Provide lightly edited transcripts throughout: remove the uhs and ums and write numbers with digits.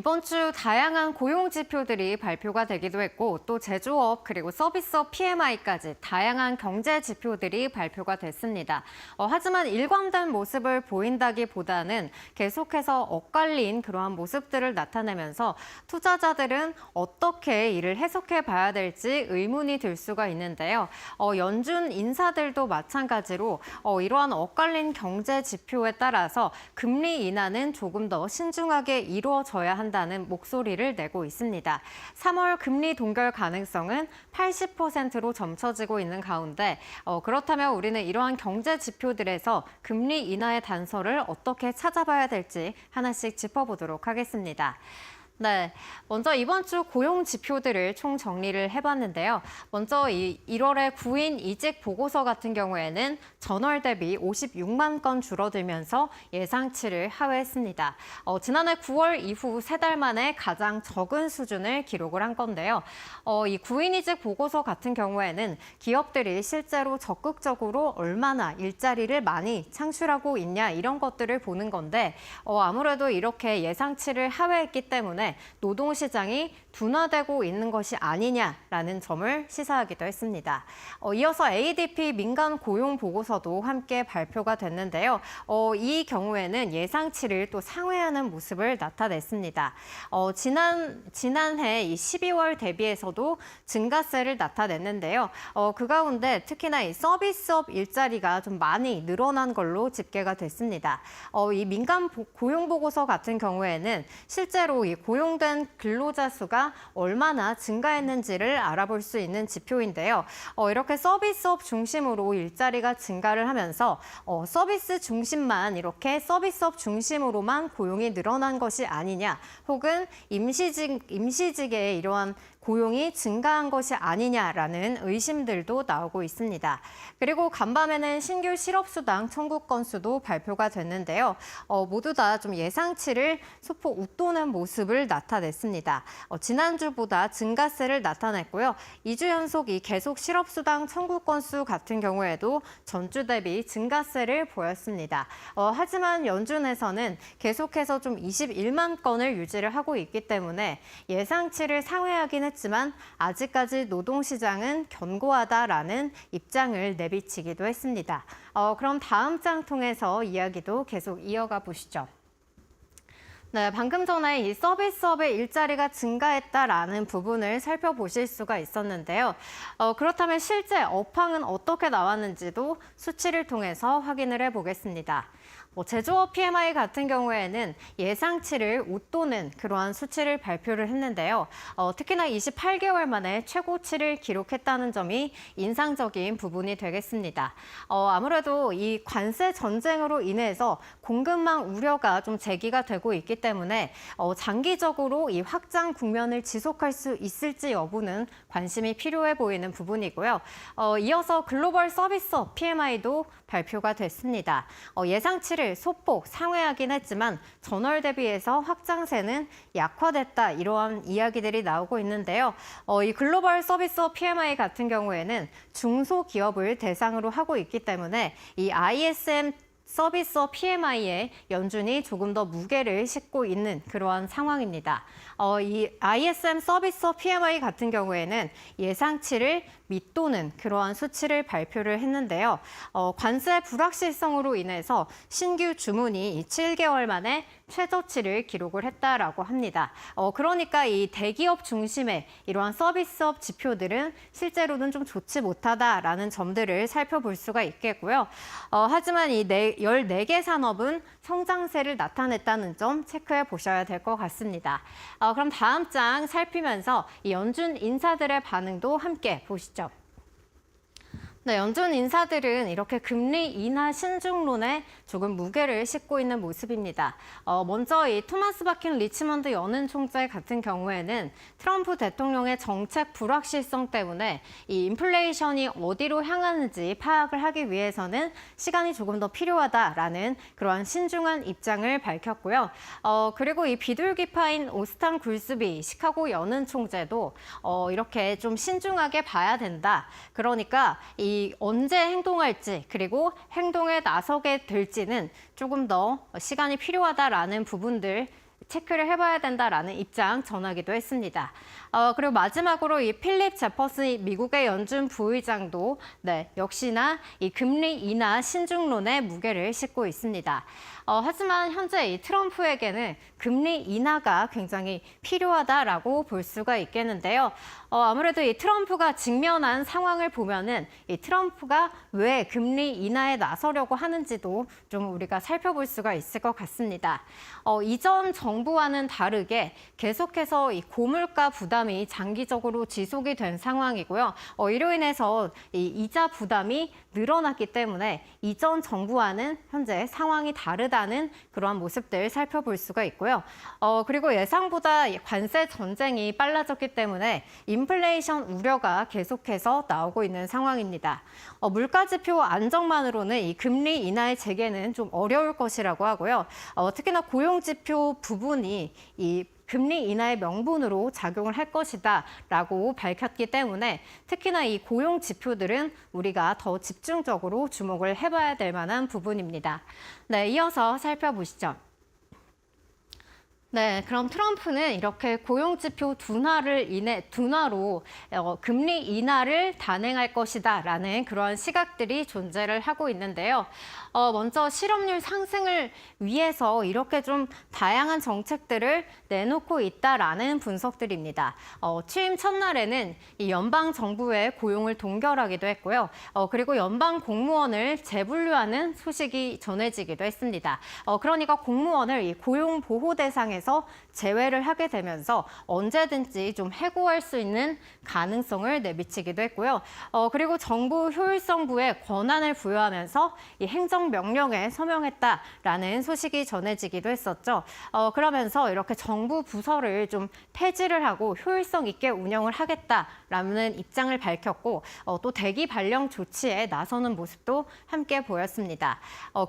이번 주 다양한 고용 지표들이 발표가 되기도 했고 또 제조업 그리고 서비스업 PMI까지 다양한 경제 지표들이 발표가 됐습니다. 하지만 일관된 모습을 보인다기보다는 계속해서 엇갈린 그러한 모습들을 나타내면서 투자자들은 어떻게 이를 해석해 봐야 될지 의문이 들 수가 있는데요. 연준 인사들도 마찬가지로 이러한 엇갈린 경제 지표에 따라서 금리 인하는 조금 더 신중하게 이루어져야 한다는 목소리를 내고 있습니다. 3월 금리 동결 가능성은 80%로 점쳐지고 있는 가운데 그렇다면 우리는 이러한 경제 지표들에서 금리 인하의 단서를 어떻게 찾아봐야 될지 하나씩 짚어보도록 하겠습니다. 네, 먼저 이번 주 고용 지표들을 총 정리를 해봤는데요. 먼저 1월의 구인 이직 보고서 같은 경우에는 전월 대비 56만 건 줄어들면서 예상치를 하회했습니다. 지난해 9월 이후 3달 만에 가장 적은 수준을 기록을 한 건데요. 이 구인 이직 보고서 같은 경우에는 기업들이 실제로 적극적으로 얼마나 일자리를 많이 창출하고 있냐 이런 것들을 보는 건데 아무래도 이렇게 예상치를 하회했기 때문에 노동시장이 둔화되고 있는 것이 아니냐라는 점을 시사하기도 했습니다. 이어서 ADP 민간 고용 보고서도 함께 발표가 됐는데요. 이 경우에는 예상치를 또 상회하는 모습을 나타냈습니다. 지난해 이 12월 대비해서도 증가세를 나타냈는데요. 그 가운데 특히나 이 서비스업 일자리가 좀 많이 늘어난 걸로 집계가 됐습니다. 이 민간 고용 보고서 같은 경우에는 실제로 이 고용된 근로자 수가 얼마나 증가했는지를 알아볼 수 있는 지표인데요. 이렇게 서비스업 중심으로 일자리가 증가를 하면서 서비스 중심만 이렇게 서비스업 중심으로만 고용이 늘어난 것이 아니냐 혹은 임시직의 이러한 고용이 증가한 것이 아니냐라는 의심들도 나오고 있습니다. 그리고 간밤에는 신규 실업수당 청구 건수도 발표가 됐는데요. 모두 다 좀 예상치를 소폭 웃도는 모습을 나타냈습니다. 지난주보다 증가세를 나타냈고요. 2주 연속 이 계속 실업수당 청구 건수 같은 경우에도 전주 대비 증가세를 보였습니다. 하지만 연준에서는 계속해서 좀 21만 건을 유지를 하고 있기 때문에 예상치를 상회하긴 했지만 아직까지 노동시장은 견고하다라는 입장을 내비치기도 했습니다. 그럼 다음 장 통해서 이야기도 계속 이어가 보시죠. 네, 방금 전에 이 서비스업의 일자리가 증가했다라는 부분을 살펴보실 수가 있었는데요. 그렇다면 실제 업황은 어떻게 나왔는지도 수치를 통해서 확인을 해보겠습니다. 제조업 PMI 같은 경우에는 예상치를 웃도는 그러한 수치를 발표를 했는데요. 특히나 28개월 만에 최고치를 기록했다는 점이 인상적인 부분이 되겠습니다. 아무래도 이 관세 전쟁으로 인해서 공급망 우려가 좀 제기가 되고 있기 때문에 장기적으로 이 확장 국면을 지속할 수 있을지 여부는 관심이 필요해 보이는 부분이고요. 이어서 글로벌 서비스업 PMI도 발표가 됐습니다. 예상치를 소폭 상회하긴 했지만 전월 대비해서 확장세는 약화됐다 이러한 이야기들이 나오고 있는데요. 이 글로벌 서비스업 PMI 같은 경우에는 중소기업을 대상으로 하고 있기 때문에 이 ISM 서비스업 PMI에 연준이 조금 더 무게를 싣고 있는 그러한 상황입니다. 이 ISM 서비스업 PMI 같은 경우에는 예상치를 밑도는 그러한 수치를 발표를 했는데요. 관세 불확실성으로 인해서 신규 주문이 7개월 만에 최저치를 기록을 했다라고 합니다. 그러니까 이 대기업 중심의 이러한 서비스업 지표들은 실제로는 좀 좋지 못하다라는 점들을 살펴볼 수가 있겠고요. 하지만 이 14개 산업은 성장세를 나타냈다는 점 체크해 보셔야 될 것 같습니다. 그럼 다음 장 살피면서 이 연준 인사들의 반응도 함께 보시죠. 네, 연준 인사들은 이렇게 금리 인하 신중론에 조금 무게를 싣고 있는 모습입니다. 먼저 이 토마스 바킨 리치먼드 연은 총재 같은 경우에는 트럼프 대통령의 정책 불확실성 때문에 이 인플레이션이 어디로 향하는지 파악을 하기 위해서는 시간이 조금 더 필요하다라는 그러한 신중한 입장을 밝혔고요. 그리고 이 비둘기파인 오스탄 굴스비 시카고 연은 총재도 이렇게 좀 신중하게 봐야 된다. 그러니까 이 언제 행동할지 그리고 행동에 나서게 될지는 조금 더 시간이 필요하다라는 부분들 체크를 해봐야 된다라는 입장 전하기도 했습니다. 그리고 마지막으로 이 필립 제퍼슨 미국의 연준 부의장도 역시나 이 금리 인하 신중론에 무게를 싣고 있습니다. 하지만 현재 이 트럼프에게는 금리 인하가 굉장히 필요하다라고 볼 수가 있겠는데요. 아무래도 이 트럼프가 직면한 상황을 보면은 이 트럼프가 왜 금리 인하에 나서려고 하는지도 좀 우리가 살펴볼 수가 있을 것 같습니다. 이전 정부와는 다르게 계속해서 이 고물가 부담이 장기적으로 지속이 된 상황이고요. 이로 인해서 이 이자 부담이 늘어났기 때문에 이전 정부와는 현재 상황이 다르다는 그러한 모습들 살펴볼 수가 있고요. 그리고 예상보다 관세 전쟁이 빨라졌기 때문에 인플레이션 우려가 계속해서 나오고 있는 상황입니다. 물가 지표 안정만으로는 이 금리 인하의 재개는 좀 어려울 것이라고 하고요. 특히나 고용 지표 부분이 이 금리 인하의 명분으로 작용을 할 것이다라고 밝혔기 때문에 특히나 이 고용 지표들은 우리가 더 집중적으로 주목을 해봐야 될 만한 부분입니다. 네, 이어서 살펴보시죠. 네, 그럼 트럼프는 이렇게 고용지표 둔화로 금리 인하를 단행할 것이다라는 그러한 시각들이 존재를 하고 있는데요. 먼저 실업률 상승을 위해서 이렇게 좀 다양한 정책들을 내놓고 있다라는 분석들입니다. 취임 첫날에는 이 연방 정부의 고용을 동결하기도 했고요. 그리고 연방 공무원을 재분류하는 소식이 전해지기도 했습니다. 그러니까 공무원을 이 고용 보호 대상에서 제외를 하게 되면서 언제든지 좀 해고할 수 있는 가능성을 내비치기도 했고요. 그리고 정부 효율성부에 권한을 부여하면서 이 행정명령에 서명했다라는 소식이 전해지기도 했었죠. 그러면서 이렇게 정부 부서를 좀 폐지를 하고 효율성 있게 운영을 하겠다라는 입장을 밝혔고 또 대기 발령 조치에 나서는 모습도 함께 보였습니다.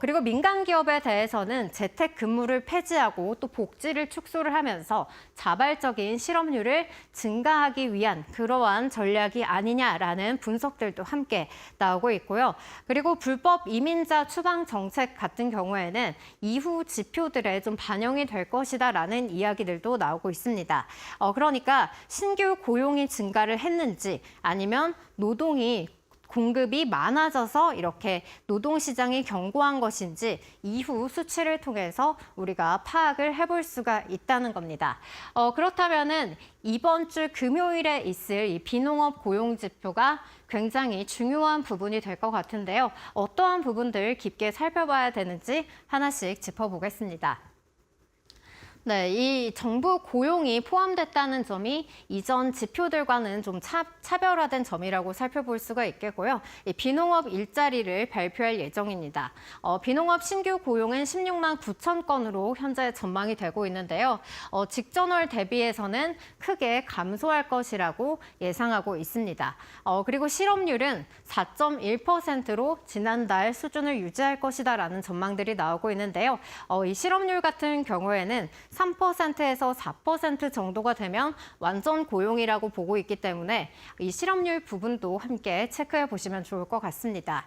그리고 민간 기업에 대해서는 재택 근무를 폐지하고 또 복지를 축소를 하면서 자발적인 실업률을 증가하기 위한 그러한 전략이 아니냐라는 분석들도 함께 나오고 있고요. 그리고 불법 이민자 추방 정책 같은 경우에는 이후 지표들에 좀 반영이 될 것이다라는 이야기들도 나오고 있습니다. 그러니까 신규 고용이 증가를 했는지 아니면 노동이 공급이 많아져서 이렇게 노동시장이 견고한 것인지 이후 수치를 통해서 우리가 파악을 해볼 수가 있다는 겁니다. 그렇다면은 이번 주 금요일에 있을 이 비농업 고용 지표가 굉장히 중요한 부분이 될 것 같은데요. 어떠한 부분들 깊게 살펴봐야 되는지 하나씩 짚어보겠습니다. 네, 이 정부 고용이 포함됐다는 점이 이전 지표들과는 좀 차별화된 점이라고 살펴볼 수가 있겠고요. 이 비농업 일자리를 발표할 예정입니다. 비농업 신규 고용은 16만 9천 건으로 현재 전망이 되고 있는데요. 직전월 대비해서는 크게 감소할 것이라고 예상하고 있습니다. 그리고 실업률은 4.1%로 지난달 수준을 유지할 것이다라는 전망들이 나오고 있는데요. 이 실업률 같은 경우에는 3%에서 4% 정도가 되면 완전 고용이라고 보고 있기 때문에 이 실업률 부분도 함께 체크해 보시면 좋을 것 같습니다.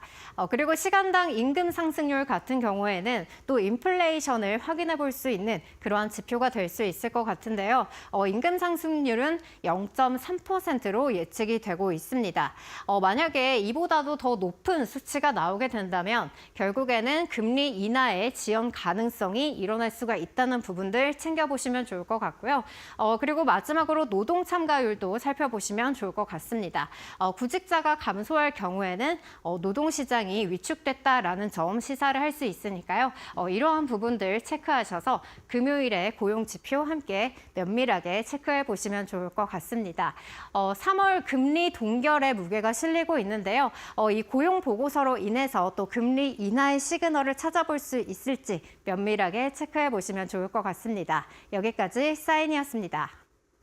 그리고 시간당 임금 상승률 같은 경우에는 또 인플레이션을 확인해 볼 수 있는 그러한 지표가 될 수 있을 것 같은데요. 임금 상승률은 0.3%로 예측이 되고 있습니다. 만약에 이보다도 더 높은 수치가 나오게 된다면 결국에는 금리 인하의 지연 가능성이 일어날 수가 있다는 부분들 챙겨보시면 좋을 것 같고요. 그리고 마지막으로 노동 참가율도 살펴보시면 좋을 것 같습니다. 구직자가 감소할 경우에는 노동시장이 위축됐다라는 점 시사를 할 수 있으니까요. 이러한 부분들 체크하셔서 금요일에 고용지표 함께 면밀하게 체크해 보시면 좋을 것 같습니다. 3월 금리 동결에 무게가 실리고 있는데요. 이 고용 보고서로 인해서 또 금리 인하의 시그널을 찾아볼 수 있을지 면밀하게 체크해 보시면 좋을 것 같습니다. 여기까지 사인이었습니다.